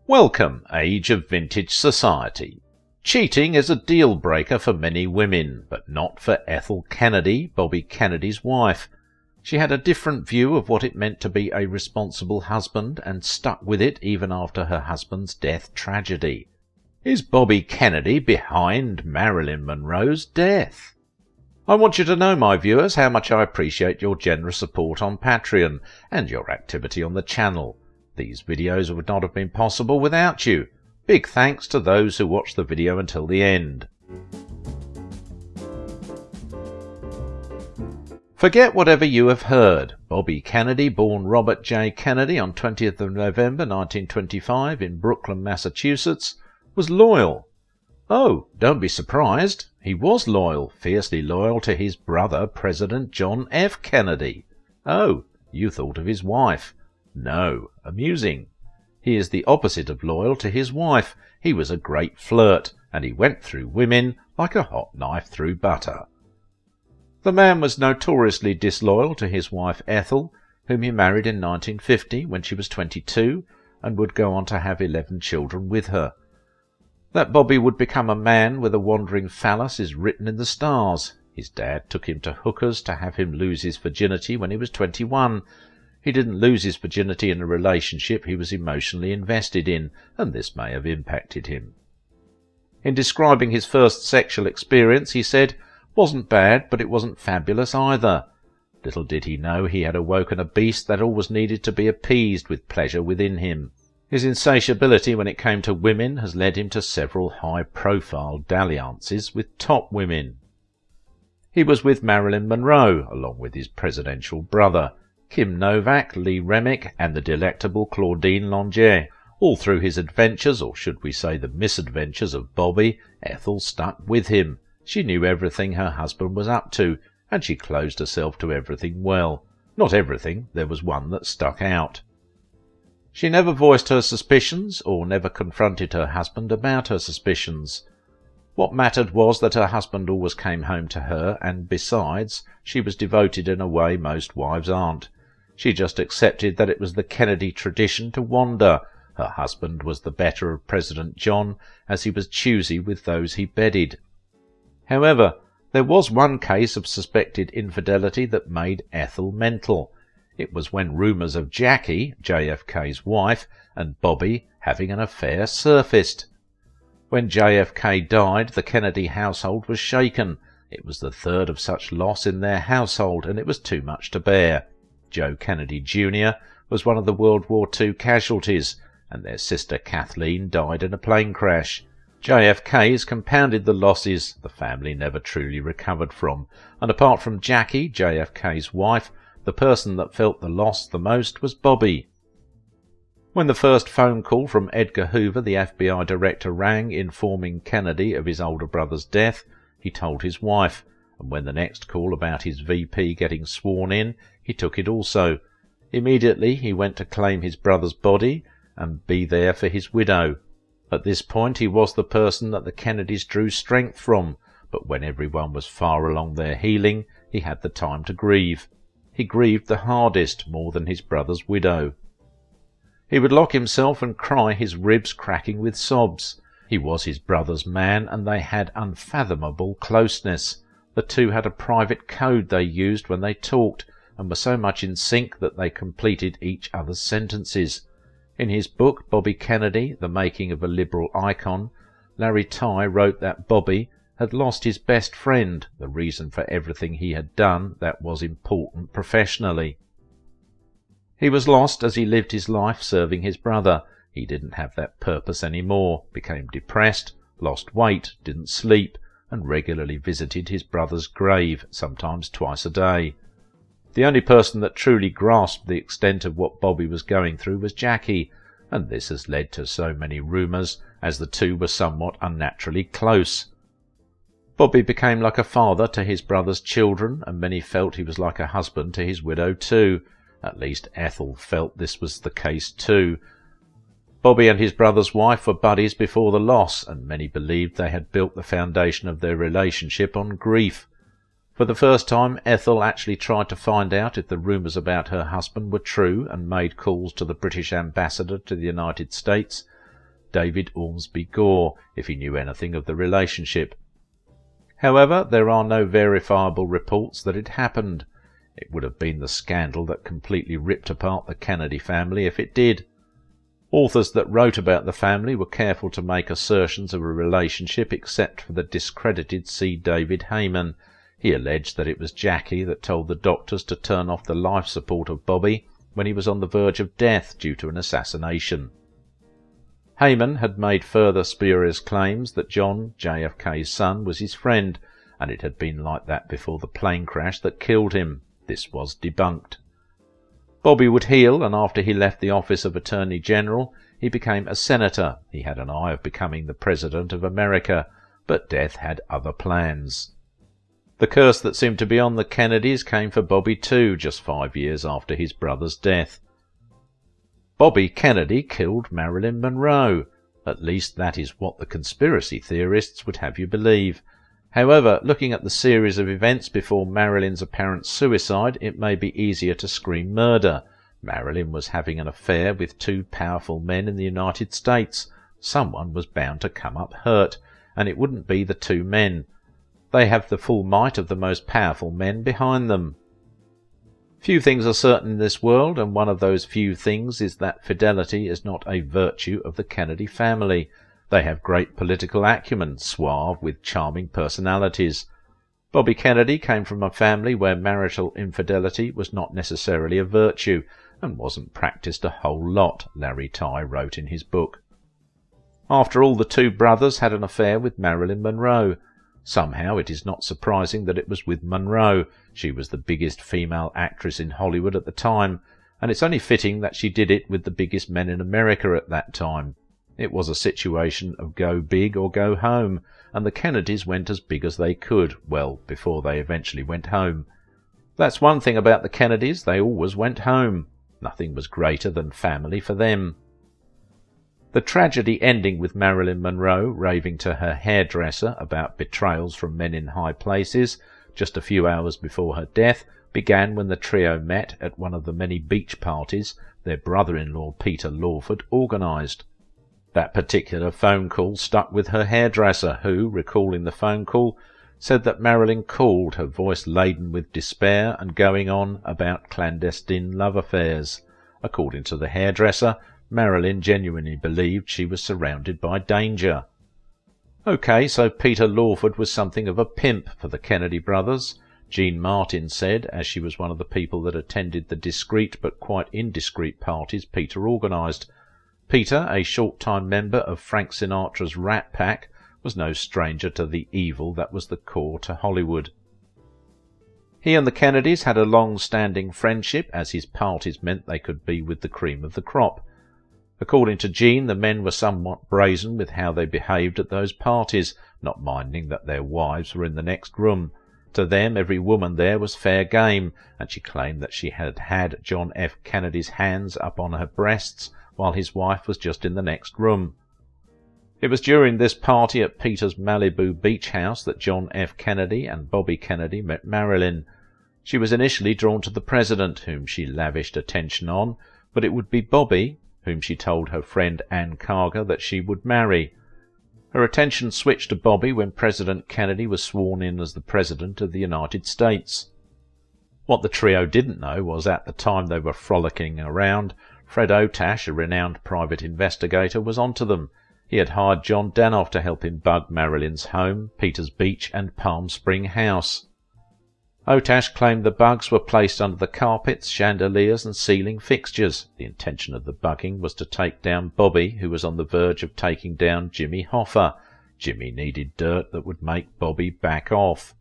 Welcome, age of vintage society. Cheating is a deal-breaker for many women, but not for Ethel Kennedy, Bobby Kennedy's wife. She had a different view of what it meant to be a responsible husband and stuck with it even after her husband's death tragedy. Is Bobby Kennedy behind Marilyn Monroe's death? I want you to know, my viewers, how much I appreciate your generous support on Patreon and your activity on the channel. These videos would not have been possible without you. Big thanks to those who watched the video until the end. Forget whatever you have heard. Bobby Kennedy, born Robert J. Kennedy on 20th of November 1925 in Brookline, Massachusetts, was loyal. Oh, don't be surprised. He was loyal, fiercely loyal to his brother, President John F. Kennedy. Oh, you thought of his wife. No, amusing. He is the opposite of loyal to his wife. He was a great flirt, and he went through women like a hot knife through butter. The man was notoriously disloyal to his wife Ethel, whom he married in 1950 when she was 22, and would go on to have 11 children with her. That Bobby would become a man with a wandering phallus is written in the stars. His dad took him to hookers to have him lose his virginity when he was 21. He didn't lose his virginity in a relationship he was emotionally invested in, and this may have impacted him. In describing his first sexual experience, he said, "Wasn't bad, but it wasn't fabulous either." Little did he know he had awoken a beast that always needed to be appeased with pleasure within him. His insatiability when it came to women has led him to several high-profile dalliances with top women. He was with Marilyn Monroe, along with his presidential brother, Kim Novak, Lee Remick, and the delectable Claudine Longuet. All through his adventures, or should we say the misadventures of Bobby, Ethel stuck with him. She knew everything her husband was up to, and she closed herself to everything well. Not everything, there was one that stuck out. She never voiced her suspicions, or never confronted her husband about her suspicions. What mattered was that her husband always came home to her, and besides, she was devoted in a way most wives aren't. She just accepted that it was the Kennedy tradition to wander. Her husband was the better of President John, as he was choosy with those he bedded. However, there was one case of suspected infidelity that made Ethel mental. It was when rumours of Jackie, JFK's wife, and Bobby having an affair surfaced. When JFK died, the Kennedy household was shaken. It was the third of such loss in their household, and it was too much to bear. Joe Kennedy Jr. was one of the World War II casualties, and their sister Kathleen died in a plane crash. JFK's compounded the losses the family never truly recovered from, and apart from Jackie, JFK's wife, the person that felt the loss the most was Bobby. When the first phone call from Edgar Hoover, the FBI director, rang informing Kennedy of his older brother's death, he told his wife, and when the next call about his VP getting sworn in, he took it also. Immediately he went to claim his brother's body and be there for his widow. At this point he was the person that the Kennedys drew strength from, but when everyone was far along their healing, he had the time to grieve. He grieved the hardest, more than his brother's widow. He would lock himself and cry, his ribs cracking with sobs. He was his brother's man, and they had unfathomable closeness. The two had a private code they used when they talked, and were so much in sync that they completed each other's sentences. In his book, Bobby Kennedy, The Making of a Liberal Icon, Larry Tye wrote that Bobby had lost his best friend, the reason for everything he had done that was important professionally. He was lost as he lived his life serving his brother. He didn't have that purpose any more, became depressed, lost weight, didn't sleep, and regularly visited his brother's grave, sometimes twice a day. The only person that truly grasped the extent of what Bobby was going through was Jackie, and this has led to so many rumours, as the two were somewhat unnaturally close. Bobby became like a father to his brother's children, and many felt he was like a husband to his widow too. At least Ethel felt this was the case too. Bobby and his brother's wife were buddies before the loss, and many believed they had built the foundation of their relationship on grief. For the first time, Ethel actually tried to find out if the rumours about her husband were true, and made calls to the British ambassador to the United States, David Ormsby Gore, if he knew anything of the relationship. However, there are no verifiable reports that it happened. It would have been the scandal that completely ripped apart the Kennedy family if it did. Authors that wrote about the family were careful to make assertions of a relationship except for the discredited C. David Heyman. He alleged that it was Jackie that told the doctors to turn off the life support of Bobby when he was on the verge of death due to an assassination. Heyman had made further spurious claims that John, JFK's son, was his friend, and it had been like that before the plane crash that killed him. This was debunked. Bobby would heal, and after he left the office of Attorney General, he became a senator. He had an eye of becoming the President of America, but death had other plans. The curse that seemed to be on the Kennedys came for Bobby too, just 5 years after his brother's death. Bobby Kennedy killed Marilyn Monroe. At least that is what the conspiracy theorists would have you believe. However, looking at the series of events before Marilyn's apparent suicide, it may be easier to scream murder. Marilyn was having an affair with 2 powerful men in the United States. Someone was bound to come up hurt, and it wouldn't be the 2 men. They have the full might of the most powerful men behind them. Few things are certain in this world, and one of those few things is that fidelity is not a virtue of the Kennedy family. They have great political acumen, suave with charming personalities. Bobby Kennedy came from a family where marital infidelity was not necessarily a virtue, and wasn't practised a whole lot, Larry Tye wrote in his book. After all, the 2 brothers had an affair with Marilyn Monroe. Somehow it is not surprising that it was with Monroe. She was the biggest female actress in Hollywood at the time, and it's only fitting that she did it with the biggest men in America at that time. It was a situation of go big or go home, and the Kennedys went as big as they could, well, before they eventually went home. That's one thing about the Kennedys, they always went home. Nothing was greater than family for them. The tragedy ending with Marilyn Monroe raving to her hairdresser about betrayals from men in high places just a few hours before her death began when the trio met at one of the many beach parties their brother-in-law Peter Lawford organised. That particular phone call stuck with her hairdresser, who, recalling the phone call, said that Marilyn called, her voice laden with despair and going on about clandestine love affairs. According to the hairdresser, Marilyn genuinely believed she was surrounded by danger. OK, so Peter Lawford was something of a pimp for the Kennedy brothers, Jean Martin said, as she was one of the people that attended the discreet but quite indiscreet parties Peter organised. Peter, a short-time member of Frank Sinatra's Rat Pack, was no stranger to the evil that was the core to Hollywood. He and the Kennedys had a long-standing friendship, as his parties meant they could be with the cream of the crop. According to Jean, the men were somewhat brazen with how they behaved at those parties, not minding that their wives were in the next room. To them, every woman there was fair game, and she claimed that she had had John F. Kennedy's hands up on her breasts while his wife was just in the next room. It was during this party at Peter's Malibu beach house that John F. Kennedy and Bobby Kennedy met Marilyn. She was initially drawn to the president, whom she lavished attention on, but it would be Bobby whom she told her friend Ann Carger that she would marry. Her attention switched to Bobby when President Kennedy was sworn in as the President of the United States. What the trio didn't know was at the time they were frolicking around, Fred Otash, a renowned private investigator, was onto them. He had hired John Danoff to help him bug Marilyn's home, Peter's Beach and Palm Spring house. Otash claimed the bugs were placed under the carpets, chandeliers and ceiling fixtures. The intention of the bugging was to take down Bobby, who was on the verge of taking down Jimmy Hoffa. Jimmy needed dirt that would make Bobby back off.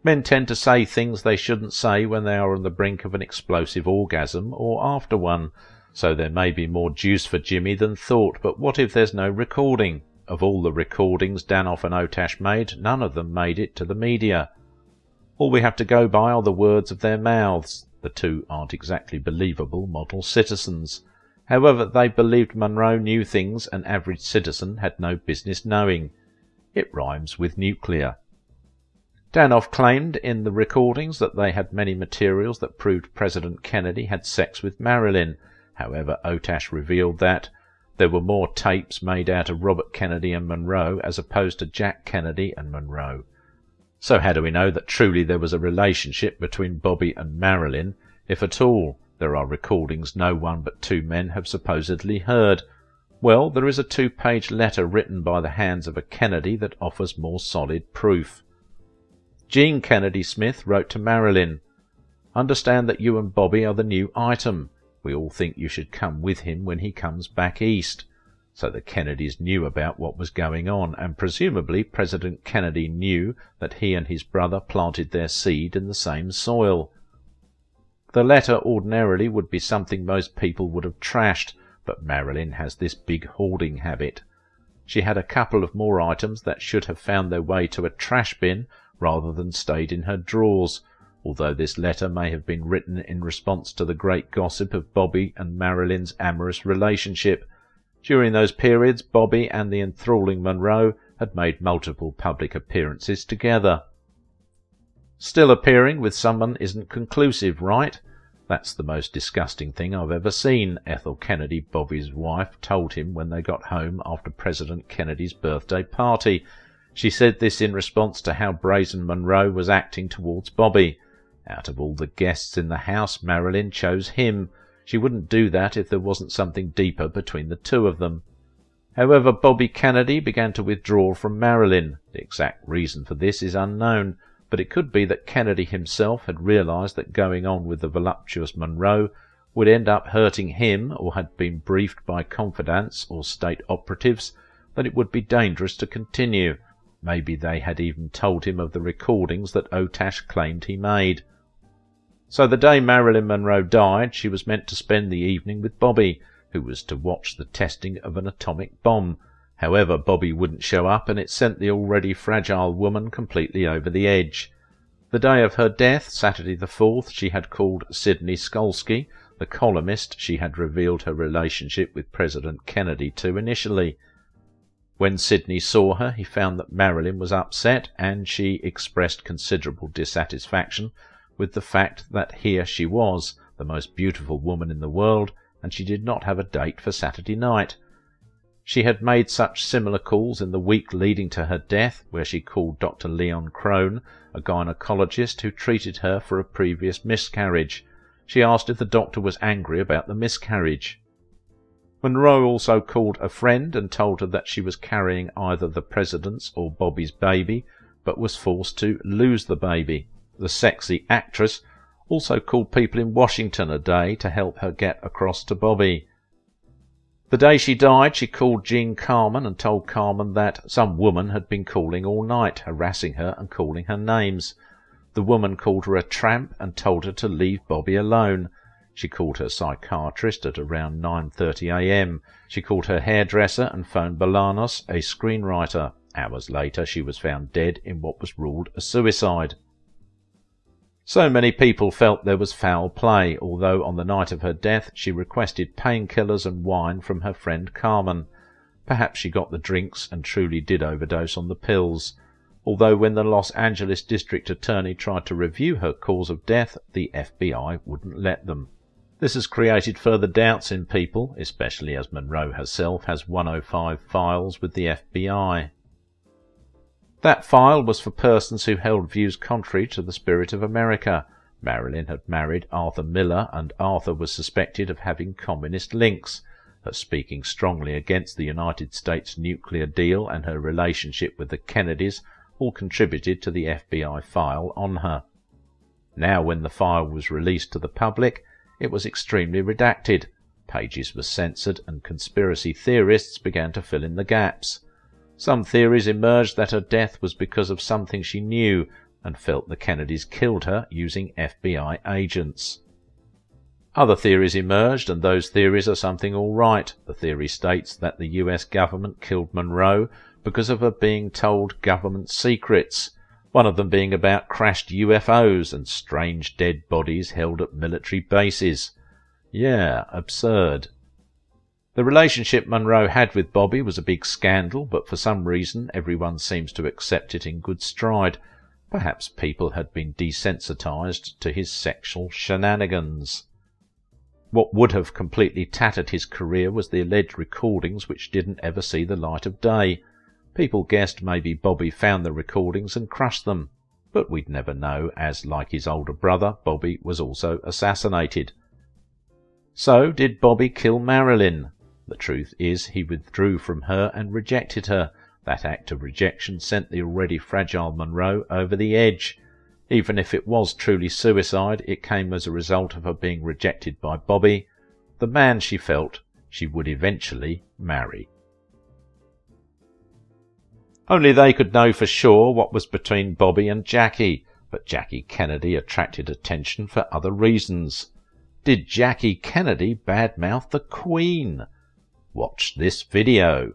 Men tend to say things they shouldn't say when they are on the brink of an explosive orgasm or after one, so there may be more juice for Jimmy than thought, but what if there's no recording? Of all the recordings Danoff and Otash made, none of them made it to the media. All we have to go by are the words of their mouths. The two aren't exactly believable model citizens. However, they believed Monroe knew things an average citizen had no business knowing. It rhymes with nuclear. Danoff claimed in the recordings that they had many materials that proved President Kennedy had sex with Marilyn. However, Otash revealed that There were more tapes made out of Robert Kennedy and Monroe as opposed to Jack Kennedy and Monroe. So how do we know that truly there was a relationship between Bobby and Marilyn, if at all? There are recordings no one but two men have supposedly heard. Well, there is a 2-page letter written by the hands of a Kennedy that offers more solid proof. Jean Kennedy Smith wrote to Marilyn, "Understand that you and Bobby are the new item. We all think you should come with him when he comes back east." So the Kennedys knew about what was going on, and presumably President Kennedy knew that he and his brother planted their seed in the same soil. The letter ordinarily would be something most people would have trashed, but Marilyn has this big hoarding habit. She had a couple of more items that should have found their way to a trash bin rather than stayed in her drawers, although this letter may have been written in response to the great gossip of Bobby and Marilyn's amorous relationship. During those periods, Bobby and the enthralling Monroe had made multiple public appearances together. Still appearing with someone isn't conclusive, right? That's the most disgusting thing I've ever seen, Ethel Kennedy, Bobby's wife, told him when they got home after President Kennedy's birthday party. She said this in response to how brazen Monroe was acting towards Bobby. Out of all the guests in the house, Marilyn chose him. She wouldn't do that if there wasn't something deeper between the two of them. However, Bobby Kennedy began to withdraw from Marilyn. The exact reason for this is unknown, but it could be that Kennedy himself had realized that going on with the voluptuous Monroe would end up hurting him, or had been briefed by confidants or state operatives that it would be dangerous to continue. Maybe they had even told him of the recordings that Otash claimed he made. So the day Marilyn Monroe died, she was meant to spend the evening with Bobby, who was to watch the testing of an atomic bomb. However, Bobby wouldn't show up, and it sent the already fragile woman completely over the edge. The day of her death, Saturday the 4th, she had called Sidney Skolsky, the columnist she had revealed her relationship with President Kennedy to initially. When Sidney saw her, he found that Marilyn was upset, and she expressed considerable dissatisfaction with the fact that here she was, the most beautiful woman in the world, and she did not have a date for Saturday night. She had made such similar calls in the week leading to her death, where she called Dr. Leon Crone, a gynecologist who treated her for a previous miscarriage. She asked if the doctor was angry about the miscarriage. Monroe also called a friend and told her that she was carrying either the president's or Bobby's baby, but was forced to lose the baby. The sexy actress also called people in Washington a day to help her get across to Bobby. The day she died, she called Jean Carmen and told Carmen that some woman had been calling all night, harassing her and calling her names. The woman called her a tramp and told her to leave Bobby alone. She called her psychiatrist at around 9:30 a.m. She called her hairdresser and phoned Bolanos, a screenwriter. Hours later, she was found dead in what was ruled a suicide. So many people felt there was foul play, although on the night of her death she requested painkillers and wine from her friend Carmen. Perhaps she got the drinks and truly did overdose on the pills, although when the Los Angeles district attorney tried to review her cause of death, the FBI wouldn't let them. This has created further doubts in people, especially as Monroe herself has 105 files with the FBI. That file was for persons who held views contrary to the spirit of America. Marilyn had married Arthur Miller, and Arthur was suspected of having communist links. Her speaking strongly against the United States nuclear deal and her relationship with the Kennedys all contributed to the FBI file on her. Now, when the file was released to the public, it was extremely redacted. Pages were censored, and conspiracy theorists began to fill in the gaps. Some theories emerged that her death was because of something she knew, and felt the Kennedys killed her using FBI agents. Other theories emerged, and those theories are something all right. The theory states that the US government killed Monroe because of her being told government secrets, one of them being about crashed UFOs and strange dead bodies held at military bases. Yeah, absurd. The relationship Monroe had with Bobby was a big scandal, but for some reason everyone seems to accept it in good stride. Perhaps people had been desensitized to his sexual shenanigans. What would have completely tattered his career was the alleged recordings which didn't ever see the light of day. People guessed maybe Bobby found the recordings and crushed them, but we'd never know, as, like his older brother, Bobby was also assassinated. So, did Bobby kill Marilyn? The truth is, he withdrew from her and rejected her. That act of rejection sent the already fragile Monroe over the edge. Even if it was truly suicide, it came as a result of her being rejected by Bobby, the man she felt she would eventually marry. Only they could know for sure what was between Bobby and Jackie, but Jackie Kennedy attracted attention for other reasons. Did Jackie Kennedy badmouth the Queen? Watch this video.